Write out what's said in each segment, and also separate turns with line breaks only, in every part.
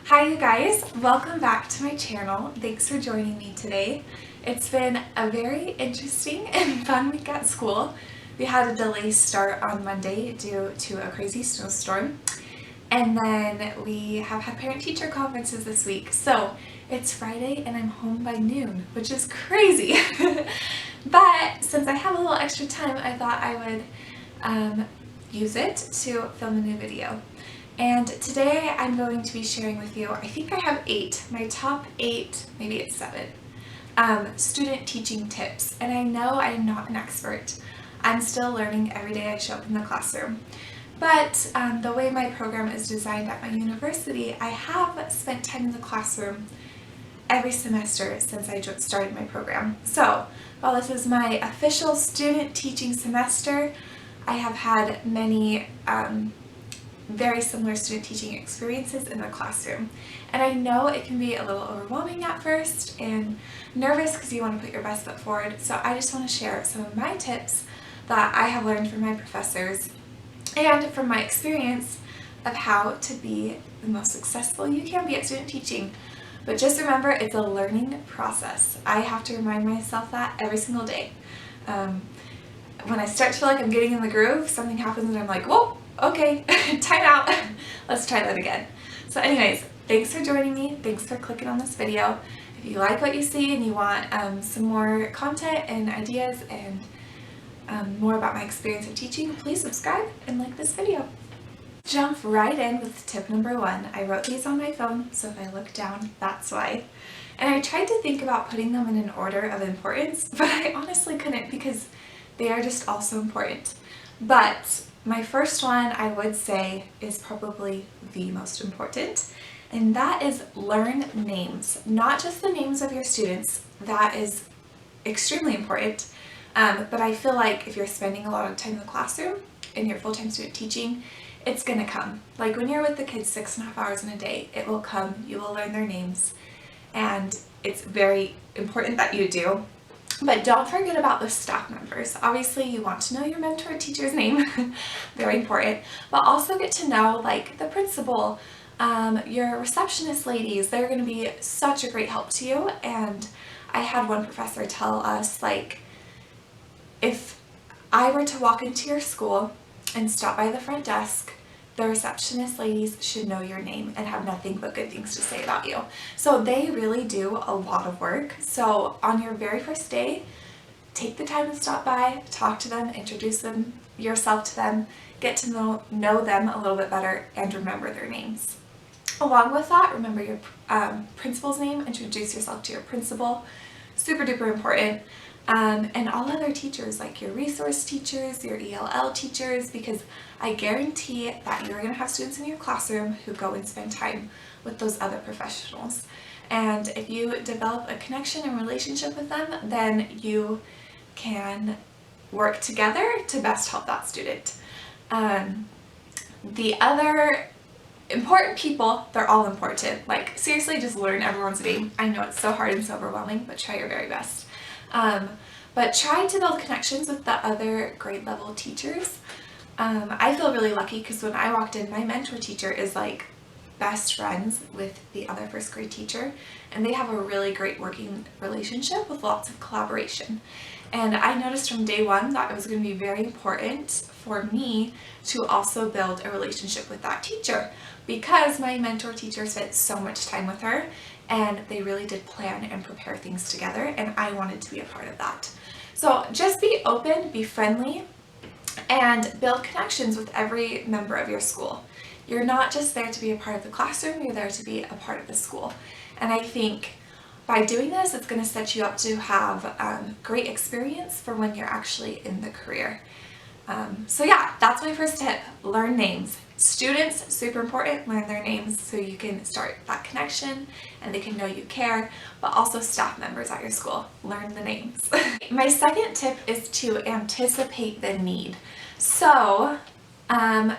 Hi you guys, welcome back to my channel. Thanks for joining me today. It's been a very interesting and fun week at school. We had a delayed start on Monday due to a crazy snowstorm. And then we have had parent-teacher conferences this week. So it's Friday and I'm home by noon, which is crazy. But since I have a little extra time, I thought I would use it to film a new video. And today I'm going to be sharing with you, I think I have my top 8, maybe it's 7, student teaching tips. And I know I'm not an expert. I'm still learning every day I show up in the classroom. But the way my program is designed at my university, I have spent time in the classroom every semester since I started my program. So while this is my official student teaching semester, I have had many very similar student teaching experiences in the classroom. And I know it can be a little overwhelming at first and nervous because you want to put your best foot forward. So I just want to share some of my tips that I have learned from my professors and from my experience of how to be the most successful you can be at student teaching. But just remember, it's a learning process. I have to remind myself that every single day. When I start to feel like I'm getting in the groove, something happens and I'm like, whoa, okay, time out. Let's try that again. So anyways, thanks for joining me. Thanks for clicking on this video. If you like what you see and you want some more content and ideas and more about my experience of teaching, please subscribe and like this video. Jump right in with tip number 1. I wrote these on my phone, so if I look down, that's why. And I tried to think about putting them in an order of importance, but I honestly couldn't because they are just all so important. But my first one, I would say, is probably the most important, and that is learn names. Not just the names of your students, that is extremely important, but I feel like if you're spending a lot of time in the classroom and you're full-time student teaching, it's gonna come. Like when you're with the kids 6.5 hours in a day, it will come, you will learn their names, and it's very important that you do. But don't forget about the staff members. Obviously you want to know your mentor teacher's name, very important, but also get to know like the principal, your receptionist ladies. They're going to be such a great help to you. And I had one professor tell us, like, if I were to walk into your school and stop by the front desk, the receptionist ladies should know your name and have nothing but good things to say about you. So they really do a lot of work. So on your very first day, take the time to stop by, talk to them, introduce yourself to them, get to know them a little bit better, and remember their names. Along with that, remember your principal's name, introduce yourself to your principal, super duper important. And all other teachers, like your resource teachers, your ELL teachers, because I guarantee that you're going to have students in your classroom who go and spend time with those other professionals. And if you develop a connection and relationship with them, then you can work together to best help that student. The other important people, they're all important. Like, seriously, just learn everyone's name. I know it's so hard and so overwhelming, but try your very best. But try to build connections with the other grade level teachers. I feel really lucky because when I walked in, my mentor teacher is like best friends with the other first grade teacher, and they have a really great working relationship with lots of collaboration. And I noticed from day one that it was going to be very important for me to also build a relationship with that teacher because my mentor teacher spent so much time with her and they really did plan and prepare things together, and I wanted to be a part of that. So just be open, be friendly, and build connections with every member of your school. You're not just there to be a part of the classroom, you're there to be a part of the school. And I think by doing this, it's going to set you up to have great experience for when you're actually in the career. So yeah, that's my first tip. Learn names. Students, super important, learn their names so you can start that connection and they can know you care, but also staff members at your school, learn the names. My second tip is to anticipate the need. So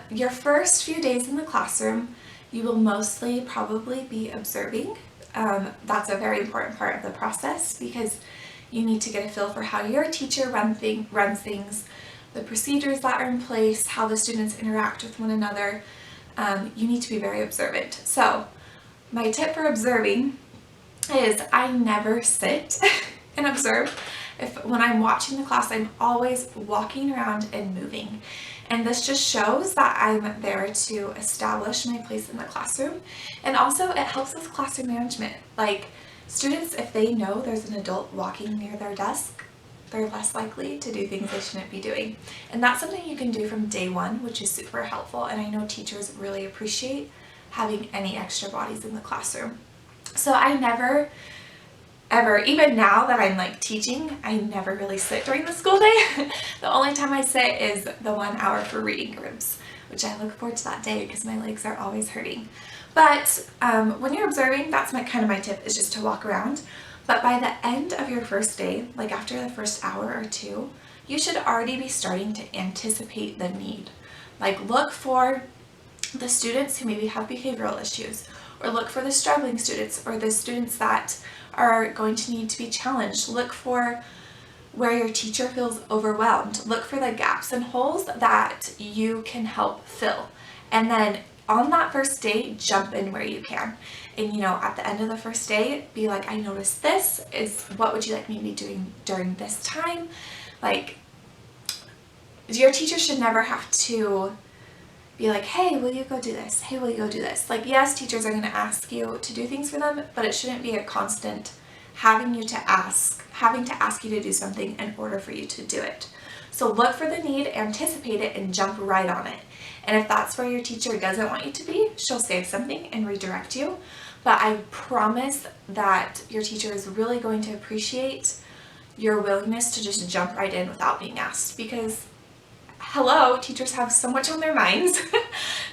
your first few days in the classroom, you will mostly probably be observing. That's a very important part of the process because you need to get a feel for how your teacher runs things, the procedures that are in place, how the students interact with one another. You need to be very observant. So my tip for observing is I never sit and observe. When I'm watching the class, I'm always walking around and moving. And this just shows that I'm there to establish my place in the classroom. And also it helps with classroom management. Like students, if they know there's an adult walking near their desk, they're less likely to do things they shouldn't be doing. And that's something you can do from day one, which is super helpful. And I know teachers really appreciate having any extra bodies in the classroom. So I never, ever, even now that I'm like teaching, I never really sit during the school day. The only time I sit is the 1 hour for reading groups, which I look forward to that day because my legs are always hurting. But when you're observing, that's kind of my tip, is just to walk around. But by the end of your first day, like after the first hour or two, you should already be starting to anticipate the need. Like look for the students who maybe have behavioral issues, or look for the struggling students, or the students that are going to need to be challenged. Look for where your teacher feels overwhelmed. Look for the gaps and holes that you can help fill. And then on that first day, jump in where you can. And at the end of the first day, be like, I noticed this. What would you like me to be doing during this time? Like, your teacher should never have to be like, hey, will you go do this? Hey, will you go do this? Like, yes, teachers are going to ask you to do things for them, but it shouldn't be a constant having to ask you to do something in order for you to do it. So look for the need, anticipate it, and jump right on it. And if that's where your teacher doesn't want you to be, she'll say something and redirect you. But I promise that your teacher is really going to appreciate your willingness to just jump right in without being asked, because hello, teachers have so much on their minds,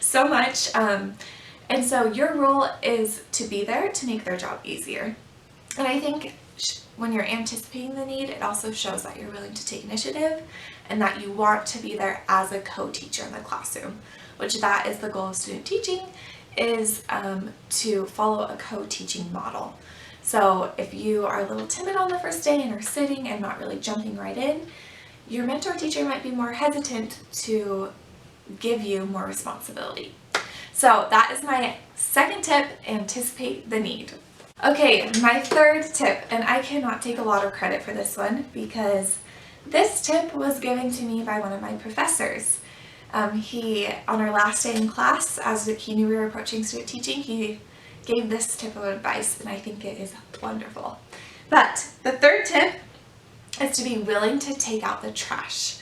so much. And so your role is to be there to make their job easier. And I think when you're anticipating the need, it also shows that you're willing to take initiative and that you want to be there as a co-teacher in the classroom, which that is the goal of student teaching, is to follow a co-teaching model. So if you are a little timid on the first day and are sitting and not really jumping right in, your mentor teacher might be more hesitant to give you more responsibility. So that is my second tip, anticipate the need. Okay, my third tip, and I cannot take a lot of credit for this one because this tip was given to me by one of my professors. He, on our last day in class, as he knew we were approaching student teaching, he gave this tip of advice, and I think it is wonderful. But the third tip is to be willing to take out the trash.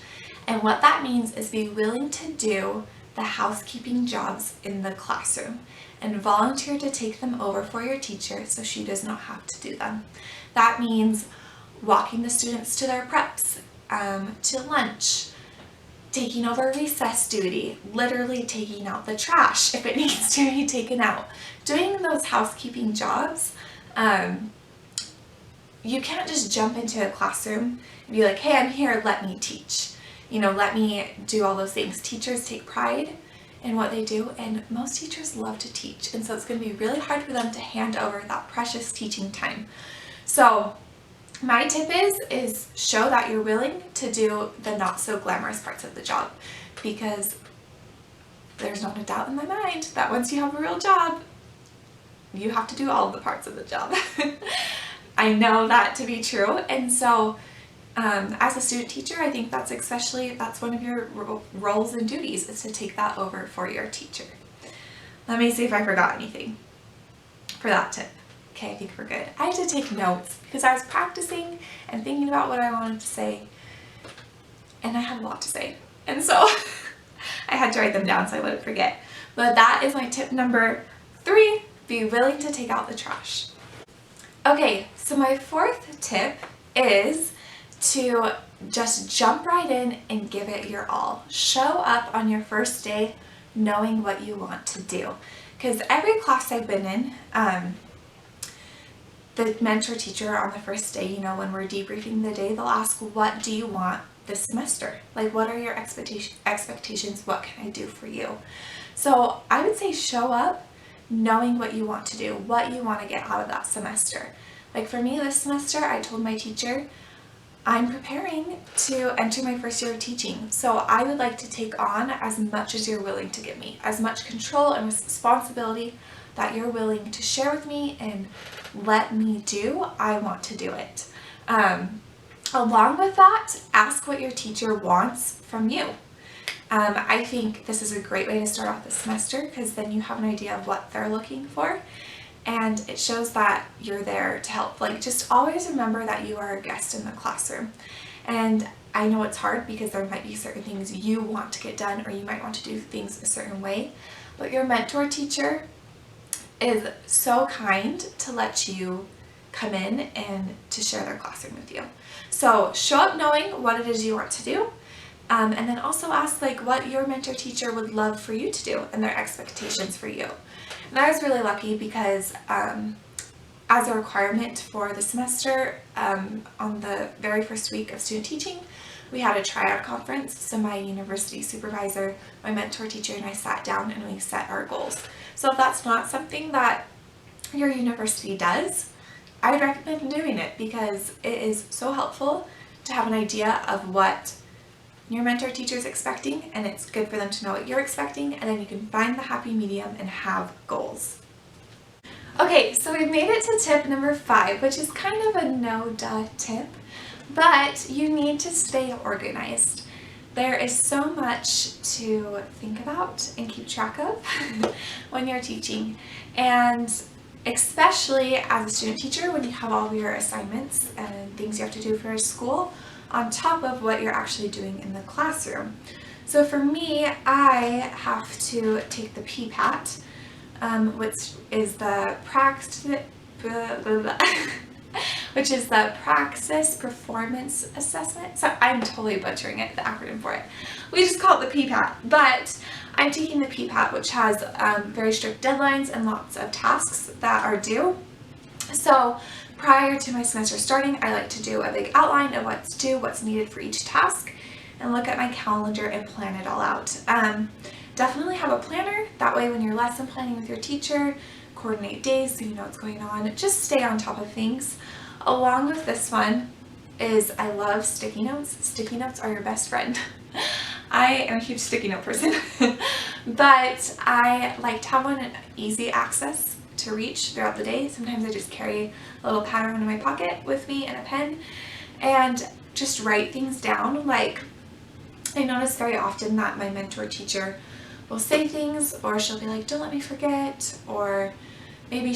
And what that means is be willing to do the housekeeping jobs in the classroom and volunteer to take them over for your teacher so she does not have to do them. That means walking the students to their preps, to lunch, taking over recess duty, literally taking out the trash if it needs to be taken out. Doing those housekeeping jobs, you can't just jump into a classroom and be like, hey, I'm here, let me teach. Let me do all those things. Teachers take pride in what they do, and most teachers love to teach, and so it's going to be really hard for them to hand over that precious teaching time. So my tip is show that you're willing to do the not so glamorous parts of the job, because there's not a doubt in my mind that once you have a real job, you have to do all of the parts of the job. I know that to be true, and so as a student teacher, I think that's one of your roles and duties, is to take that over for your teacher. Let me see if I forgot anything for that tip. Okay, I think we're good. I had to take notes because I was practicing and thinking about what I wanted to say, and I had a lot to say, and so I had to write them down so I wouldn't forget. But that is my tip number 3, be willing to take out the trash. Okay, so my fourth tip is to just jump right in and give it your all. Show up on your first day knowing what you want to do. Because every class I've been in, the mentor teacher on the first day, when we're debriefing the day, they'll ask, what do you want this semester? Like, what are your expectations? What can I do for you? So I would say show up knowing what you want to do, what you want to get out of that semester. Like for me this semester, I told my teacher, I'm preparing to enter my first year of teaching, so I would like to take on as much as you're willing to give me, as much control and responsibility that you're willing to share with me and let me do, I want to do it. Along with that, ask what your teacher wants from you. I think this is a great way to start off the semester because then you have an idea of what they're looking for, and it shows that you're there to help. Like, just always remember that you are a guest in the classroom. And I know it's hard because there might be certain things you want to get done, or you might want to do things a certain way, but your mentor teacher is so kind to let you come in and to share their classroom with you. So show up knowing what it is you want to do, and then also ask like what your mentor teacher would love for you to do and their expectations for you. And I was really lucky because as a requirement for the semester, on the very first week of student teaching, we had a tryout conference. So my university supervisor, my mentor teacher, and I sat down and we set our goals. So if that's not something that your university does, I'd recommend doing it because it is so helpful to have an idea of what your mentor teacher is expecting, and it's good for them to know what you're expecting, and then you can find the happy medium and have goals. Okay, so we've made it to tip number 5, which is kind of a no-duh tip, but you need to stay organized. There is so much to think about and keep track of when you're teaching, and especially as a student teacher when you have all of your assignments and things you have to do for school on top of what you're actually doing in the classroom. So for me, I have to take the PPAT, which is the Praxis Performance Assessment. So I'm totally butchering it, the acronym for it. We just call it the PPAT, but I'm taking the PPAT, which has very strict deadlines and lots of tasks that are due. So prior to my semester starting, I like to do a big outline of what's due, what's needed for each task, and look at my calendar and plan it all out. Definitely have a planner. That way when you're lesson planning with your teacher, coordinate days so you know what's going on. Just stay on top of things. Along with this one is I love sticky notes. Sticky notes are your best friend. I am a huge sticky note person, but I like to have one in easy access to reach throughout the day. Sometimes I just carry a little pad around in my pocket with me and a pen and just write things down. Like, I notice very often that my mentor teacher will say things, or she'll be like, don't let me forget, or maybe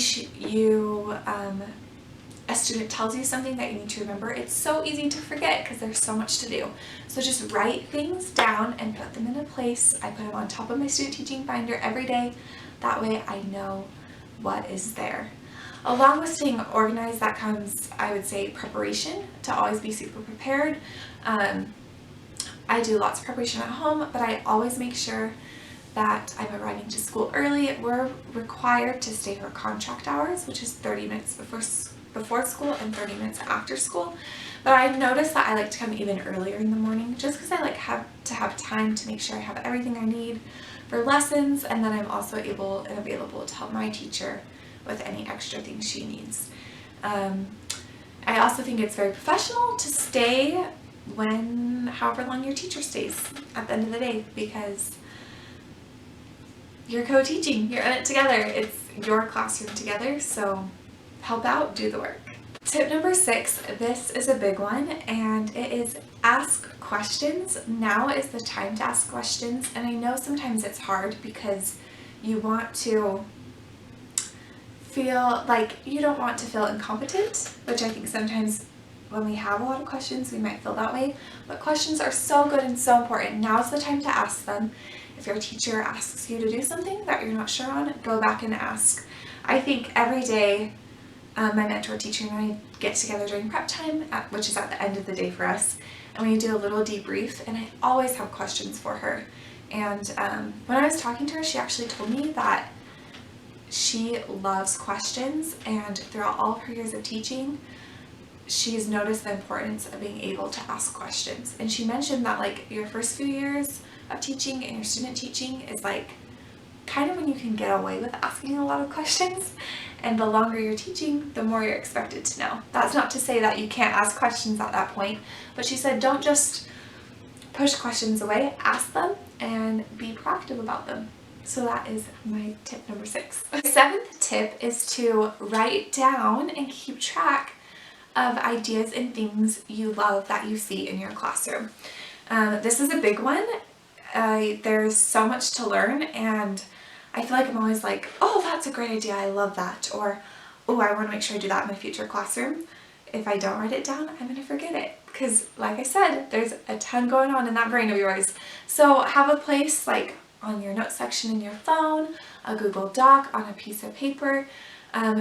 a student tells you something that you need to remember. It's so easy to forget because there's so much to do. So just write things down and put them in a place. I put them on top of my student teaching binder every day. That way I know what is there. Along with staying organized, that comes, I would say, preparation, to always be super prepared. I do lots of preparation at home, but I always make sure that I'm arriving to school early. We're required to stay for contract hours, which is 30 minutes before school and 30 minutes after school. But I noticed that I like to come even earlier in the morning just because I like to have time to make sure I have everything I need for lessons, and then I'm also able and available to help my teacher with any extra things she needs. I also think it's very professional to stay however long your teacher stays at the end of the day, because you're co-teaching, you're in it together, it's your classroom together, so help out, do the work. Tip number 6, this is a big one, and it is ask questions. Now is the time to ask questions, and I know sometimes it's hard because you want to feel like you don't want to feel incompetent, which I think sometimes when we have a lot of questions we might feel that way, but questions are so good and so important. Now's the time to ask them. If your teacher asks you to do something that you're not sure on, go back and ask. I think every day my mentor teacher and I get together during prep time, which is at the end of the day for us, and we do a little debrief, and I always have questions for her. And when I was talking to her, she actually told me that she loves questions, and throughout all of her years of teaching, she's noticed the importance of being able to ask questions. And she mentioned that like your first few years of teaching and your student teaching is like kind of when you can get away with asking a lot of questions, and the longer you're teaching, the more you're expected to know. That's not to say that you can't ask questions at that point, but she said don't just push questions away, ask them and be proactive about them. So that is my tip number 6. The 7th tip is to write down and keep track of ideas and things you love that you see in your classroom. This is a big one. There's so much to learn, and I feel like I'm always like, oh, that's a great idea, I love that, or oh, I want to make sure I do that in my future classroom. If I don't write it down, I'm going to forget it, because like I said, there's a ton going on in that brain of yours. So have a place like on your notes section in your phone, a Google Doc, on a piece of paper.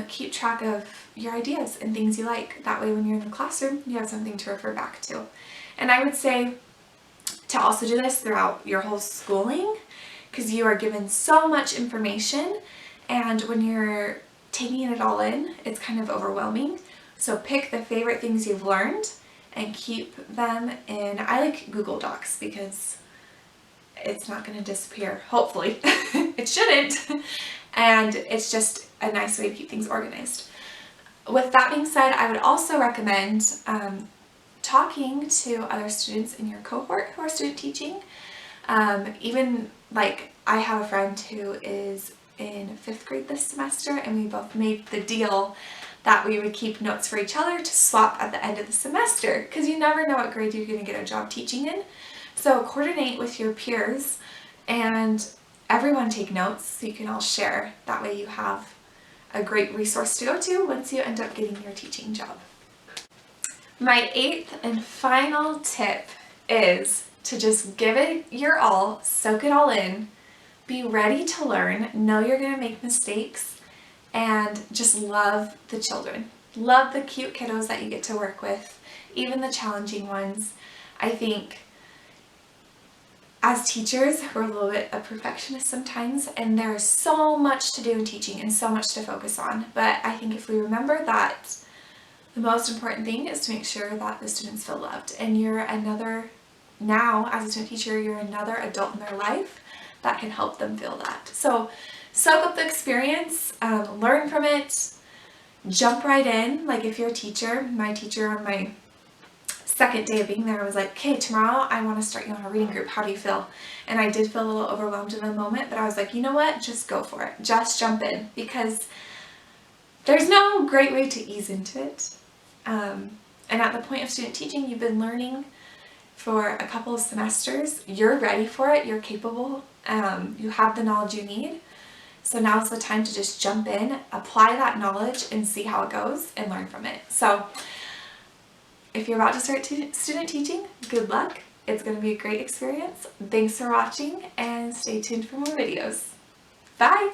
Keep track of your ideas and things you like. That way when you're in the classroom, you have something to refer back to. And I would say to also do this throughout your whole schooling, because you are given so much information, and when you're taking it all in, it's kind of overwhelming. So pick the favorite things you've learned and keep them in, I like Google Docs because it's not going to disappear, hopefully. It shouldn't. And it's just a nice way to keep things organized. With that being said, I would also recommend talking to other students in your cohort who are student teaching. Even like I have a friend who is in 5th grade this semester, and we both made the deal that we would keep notes for each other to swap at the end of the semester, because you never know what grade you're going to get a job teaching in. So coordinate with your peers and everyone take notes so you can all share. That way you have a great resource to go to once you end up getting your teaching job. My 8th and final tip is to just give it your all, soak it all in, be ready to learn, know you're going to make mistakes, and just love the children. Love the cute kiddos that you get to work with, even the challenging ones. I think as teachers, we're a little bit of perfectionists sometimes, and there's so much to do in teaching and so much to focus on. But I think if we remember that the most important thing is to make sure that the students feel loved, and you're another, now as a student teacher, you're another adult in their life that can help them feel that. So soak up the experience, learn from it, jump right in. Like if you're a teacher, my teacher on my 2nd day of being there was like, okay, tomorrow I want to start you on a reading group. How do you feel? And I did feel a little overwhelmed in the moment, but I was like, you know what? Just go for it. Just jump in, because there's no great way to ease into it. And at the point of student teaching, you've been learning for a couple of semesters. You're ready for it. You're capable. You have the knowledge you need. So now's the time to just jump in, apply that knowledge, and see how it goes and learn from it. So if you're about to start student teaching, good luck. It's going to be a great experience. Thanks for watching, and stay tuned for more videos. Bye!